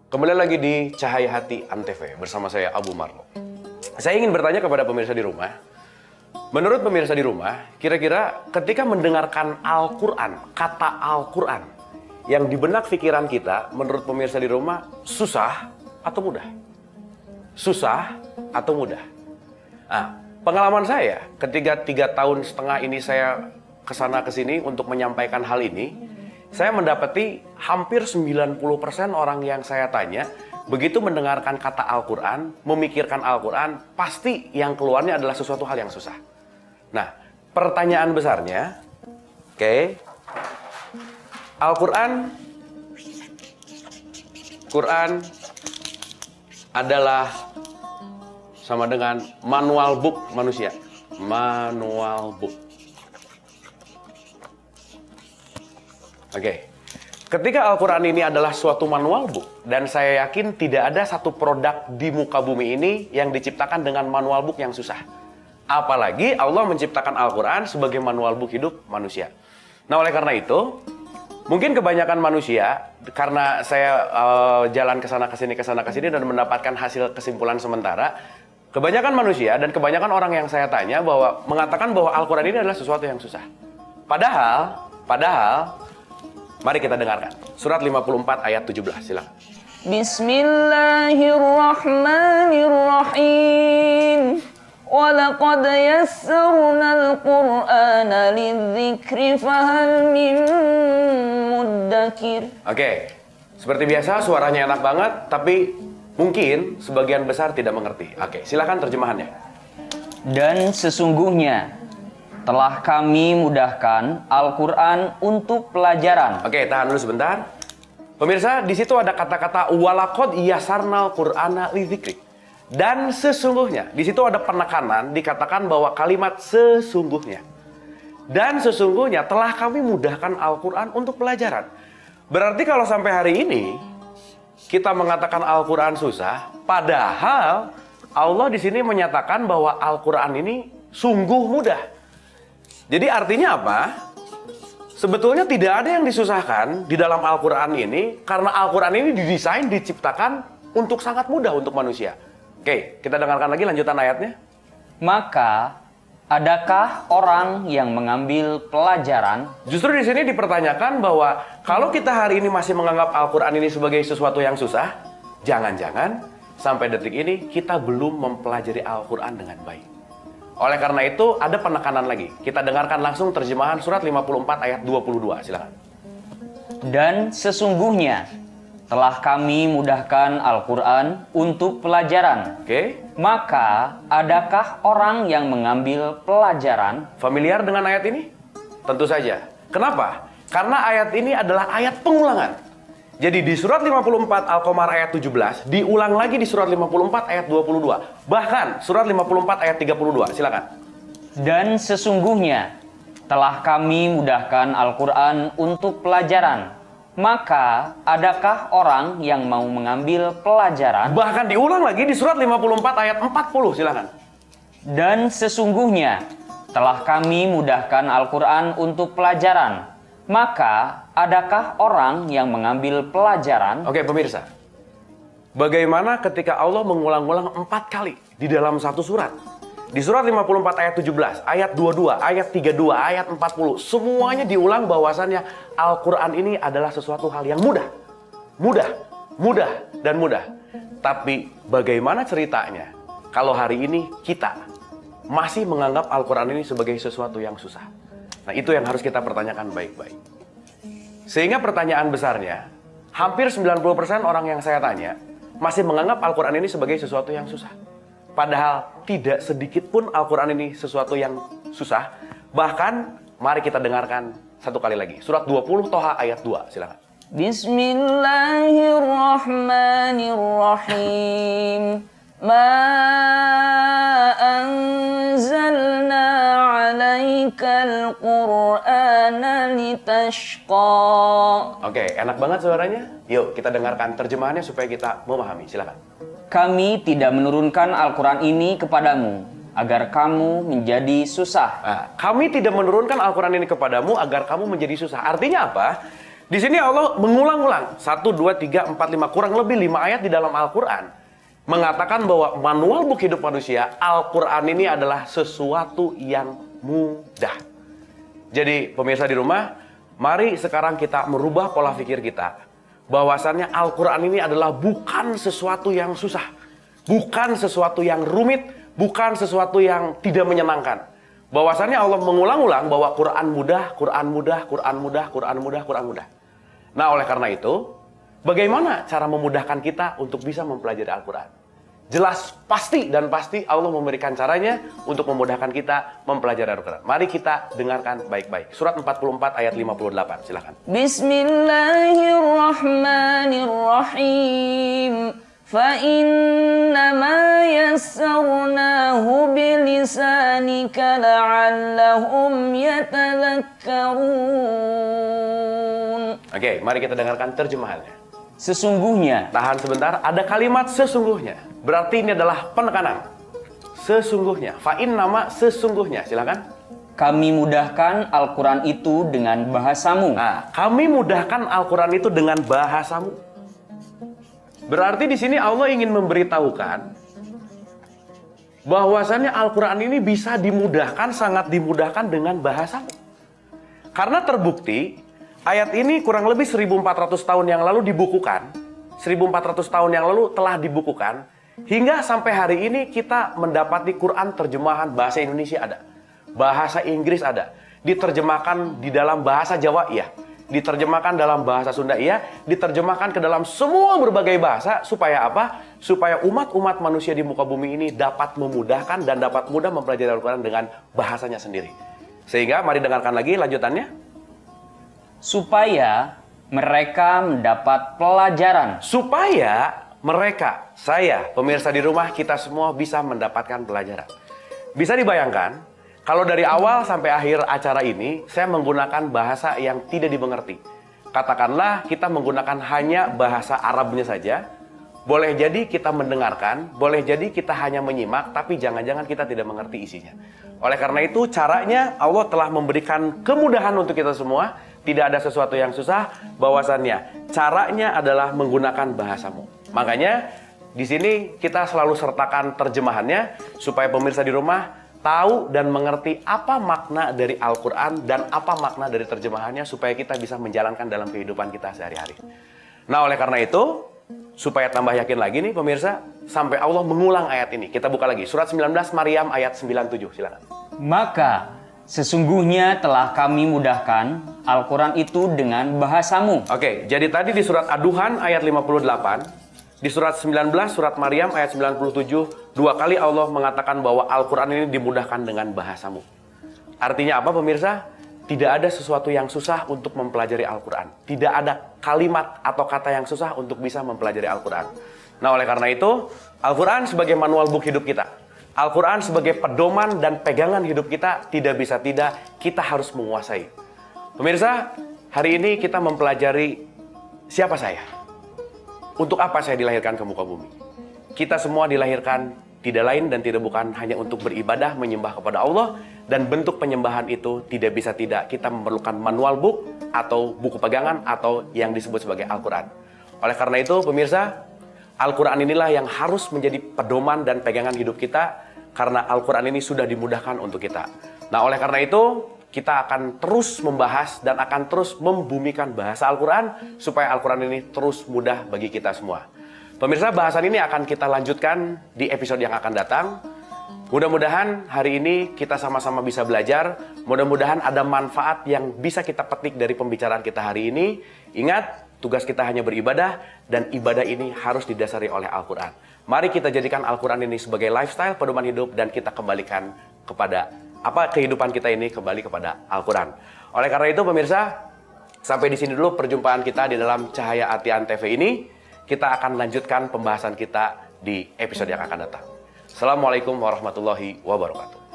Kembali lagi di Cahaya Hati Antv bersama saya Abu Marlo. Saya ingin bertanya kepada pemirsa di rumah. Menurut pemirsa di rumah, kira-kira ketika mendengarkan Al-Quran, kata Al-Quran yang di benak pikiran kita, menurut pemirsa di rumah, susah atau mudah? Susah atau mudah? Nah, pengalaman saya ketika 3,5 tahun ini saya kesana kesini untuk menyampaikan hal ini, saya mendapati hampir 90% orang yang saya tanya, begitu mendengarkan kata Al-Quran, memikirkan Al-Quran, pasti yang keluarnya adalah sesuatu hal yang susah. Nah, pertanyaan besarnya, Al-Quran adalah sama dengan manual book manusia. Manual book. Ketika Al-Quran ini adalah suatu manual book, dan saya yakin tidak ada satu produk di muka bumi ini yang diciptakan dengan manual book yang susah. Apalagi Allah menciptakan Al-Quran sebagai manual book hidup manusia. Nah, oleh karena itu, mungkin kebanyakan manusia, karena saya jalan kesana kesini dan mendapatkan hasil kesimpulan sementara, kebanyakan manusia dan kebanyakan orang yang saya tanya mengatakan bahwa Al-Quran ini adalah sesuatu yang susah. Padahal, mari kita dengarkan. Surat 54 ayat 17, silakan. Bismillahirrahmanirrahim. Walaqad yassarnal Qur'ana lidzikri fahal min muddakir. Seperti biasa suaranya enak banget, tapi mungkin sebagian besar tidak mengerti. Silakan terjemahannya. Dan sesungguhnya telah kami mudahkan Al-Quran untuk pelajaran. Tahan dulu sebentar. Pemirsa, di situ ada kata-kata walaqad yassarnal Qur'ana lidzikri. Dan sesungguhnya, di situ ada penekanan, dikatakan bahwa kalimat sesungguhnya. Dan sesungguhnya telah kami mudahkan Al-Quran untuk pelajaran. Berarti kalau sampai hari ini kita mengatakan Al-Quran susah, padahal Allah di sini menyatakan bahwa Al-Quran ini sungguh mudah. Jadi artinya apa? Sebetulnya tidak ada yang disusahkan di dalam Al-Quran ini, karena Al-Quran ini didesain, diciptakan untuk sangat mudah untuk manusia. Kita dengarkan lagi lanjutan ayatnya. Maka, adakah orang yang mengambil pelajaran? Justru di sini dipertanyakan bahwa kalau kita hari ini masih menganggap Al-Quran ini sebagai sesuatu yang susah, jangan-jangan sampai detik ini kita belum mempelajari Al-Quran dengan baik. Oleh karena itu, ada penekanan lagi. Kita dengarkan langsung terjemahan surat 54 ayat 22. Silakan. Dan sesungguhnya telah kami mudahkan Al-Quran untuk pelajaran. Maka, adakah orang yang mengambil pelajaran? Familiar dengan ayat ini? Tentu saja. Kenapa? Karena ayat ini adalah ayat pengulangan. Jadi di surat 54 Al-Qamar ayat 17, diulang lagi di surat 54 ayat 22. Bahkan surat 54 ayat 32. Silakan. Dan sesungguhnya telah kami mudahkan Al-Quran untuk pelajaran. Maka, adakah orang yang mau mengambil pelajaran? Bahkan diulang lagi di surat 54 ayat 40, silakan. Dan sesungguhnya telah kami mudahkan Al-Quran untuk pelajaran. Maka, adakah orang yang mengambil pelajaran? Pemirsa. Bagaimana ketika Allah mengulang-ulang 4 kali di dalam satu surat? Di surat 54 ayat 17, ayat 22, ayat 32, ayat 40, semuanya diulang bahwasannya Al-Quran ini adalah sesuatu hal yang mudah. Mudah, dan mudah. Tapi bagaimana ceritanya kalau hari ini kita masih menganggap Al-Quran ini sebagai sesuatu yang susah? Nah, itu yang harus kita pertanyakan baik-baik. Sehingga pertanyaan besarnya, hampir 90% orang yang saya tanya masih menganggap Al-Quran ini sebagai sesuatu yang susah. Padahal tidak sedikit pun Al-Quran ini sesuatu yang susah. Bahkan, mari kita dengarkan satu kali lagi. Surat 20 Toha ayat 2, silakan. Bismillahirrahmanirrahim. Ma anzalna alaikal Qur'ana litashqa. Enak banget suaranya. Yuk, kita dengarkan terjemahannya supaya kita memahami. Silakan. Kami tidak menurunkan Al-Quran ini kepadamu agar kamu menjadi susah. Kami tidak menurunkan Al-Quran ini kepadamu agar kamu menjadi susah. Artinya apa? Di sini Allah mengulang-ulang 1, 2, 3, 4, 5 kurang lebih 5 ayat di dalam Al-Quran mengatakan bahwa manual buku hidup manusia, Al-Quran ini adalah sesuatu yang mudah. Jadi pemirsa di rumah, mari sekarang kita merubah pola pikir kita. Bahwasannya Al-Quran ini adalah bukan sesuatu yang susah. Bukan sesuatu yang rumit. Bukan sesuatu yang tidak menyenangkan. Bahwasannya Allah mengulang-ulang bahwa Quran mudah, Quran mudah, Quran mudah, Quran mudah, Quran mudah. Nah oleh karena itu, bagaimana cara memudahkan kita untuk bisa mempelajari Al-Quran? Jelas, pasti dan pasti Allah memberikan caranya untuk memudahkan kita mempelajari Al-Quran. Mari kita dengarkan baik-baik. Surat 44 ayat 58, silakan. Bismillahirrahmanirrahim. فَإِنَّمَا يَسَّرْنَاهُ بِلِسَانِكَ لَعَلَّهُمْ يَتَذَكَّرُونَ. Oke, mari kita dengarkan terjemahannya. Sesungguhnya. Tahan sebentar, ada kalimat sesungguhnya. Berarti ini adalah penekanan. Sesungguhnya. Fa'in nama sesungguhnya. Silakan. Kami mudahkan Al-Quran itu dengan bahasamu. Nah, kami mudahkan Al-Quran itu dengan bahasamu. Berarti di sini Allah ingin memberitahukan bahwasannya Al-Quran ini bisa dimudahkan, sangat dimudahkan dengan bahasamu. Karena terbukti ayat ini kurang lebih 1400 tahun yang lalu dibukukan. 1400 tahun yang lalu telah dibukukan. Hingga sampai hari ini kita mendapati Quran terjemahan bahasa Indonesia ada. Bahasa Inggris ada. Diterjemahkan di dalam bahasa Jawa, iya. Diterjemahkan dalam bahasa Sunda, iya. Diterjemahkan ke dalam semua berbagai bahasa. Supaya apa? Supaya umat-umat manusia di muka bumi ini dapat memudahkan dan dapat mudah mempelajari Al-Quran dengan bahasanya sendiri. Sehingga mari dengarkan lagi lanjutannya. Supaya mereka mendapat pelajaran. Supaya mereka, saya, pemirsa di rumah, kita semua bisa mendapatkan pelajaran. Bisa dibayangkan, kalau dari awal sampai akhir acara ini, saya menggunakan bahasa yang tidak dimengerti. Katakanlah kita menggunakan hanya bahasa Arabnya saja. Boleh jadi kita mendengarkan, boleh jadi kita hanya menyimak, tapi jangan-jangan kita tidak mengerti isinya. Oleh karena itu, caranya Allah telah memberikan kemudahan untuk kita semua. Tidak ada sesuatu yang susah, bahwasannya caranya adalah menggunakan bahasamu. Makanya, di sini kita selalu sertakan terjemahannya, supaya pemirsa di rumah tahu dan mengerti apa makna dari Al-Quran dan apa makna dari terjemahannya supaya kita bisa menjalankan dalam kehidupan kita sehari-hari. Nah oleh karena itu, supaya tambah yakin lagi nih pemirsa, sampai Allah mengulang ayat ini. Kita buka lagi, surat 19 Maryam ayat 97, silakan. Maka sesungguhnya telah kami mudahkan Al-Quran itu dengan bahasamu. Oke, jadi tadi di surat Ad-Duhan ayat 58, di surat 19, surat Maryam ayat 97, 2 kali Allah mengatakan bahwa Al-Quran ini dimudahkan dengan bahasamu. Artinya apa pemirsa? Tidak ada sesuatu yang susah untuk mempelajari Al-Quran. Tidak ada kalimat atau kata yang susah untuk bisa mempelajari Al-Quran. Nah oleh karena itu, Al-Quran sebagai manual book hidup kita. Al-Quran sebagai pedoman dan pegangan hidup kita, tidak bisa tidak, kita harus menguasai. Pemirsa, hari ini kita mempelajari siapa saya. Untuk apa saya dilahirkan ke muka bumi? Kita semua dilahirkan tidak lain dan tidak bukan hanya untuk beribadah, menyembah kepada Allah. Dan bentuk penyembahan itu tidak bisa tidak. Kita memerlukan manual book atau buku pegangan atau yang disebut sebagai Al-Quran. Oleh karena itu pemirsa, Al-Quran inilah yang harus menjadi pedoman dan pegangan hidup kita. Karena Al-Quran ini sudah dimudahkan untuk kita. Nah oleh karena itu, kita akan terus membahas dan akan terus membumikan bahasa Al-Quran supaya Al-Quran ini terus mudah bagi kita semua. Pemirsa, bahasan ini akan kita lanjutkan di episode yang akan datang. Mudah-mudahan hari ini kita sama-sama bisa belajar. Mudah-mudahan ada manfaat yang bisa kita petik dari pembicaraan kita hari ini. Ingat, tugas kita hanya beribadah dan ibadah ini harus didasari oleh Al-Quran. Mari kita jadikan Al-Quran ini sebagai lifestyle, pedoman hidup, dan kita kembalikan kepada kehidupan kita ini kembali kepada Al-Quran. Oleh karena itu pemirsa, sampai di sini dulu perjumpaan kita di dalam Cahaya Atian TV ini. Kita akan lanjutkan pembahasan kita di episode yang akan datang. Assalamualaikum warahmatullahi wabarakatuh.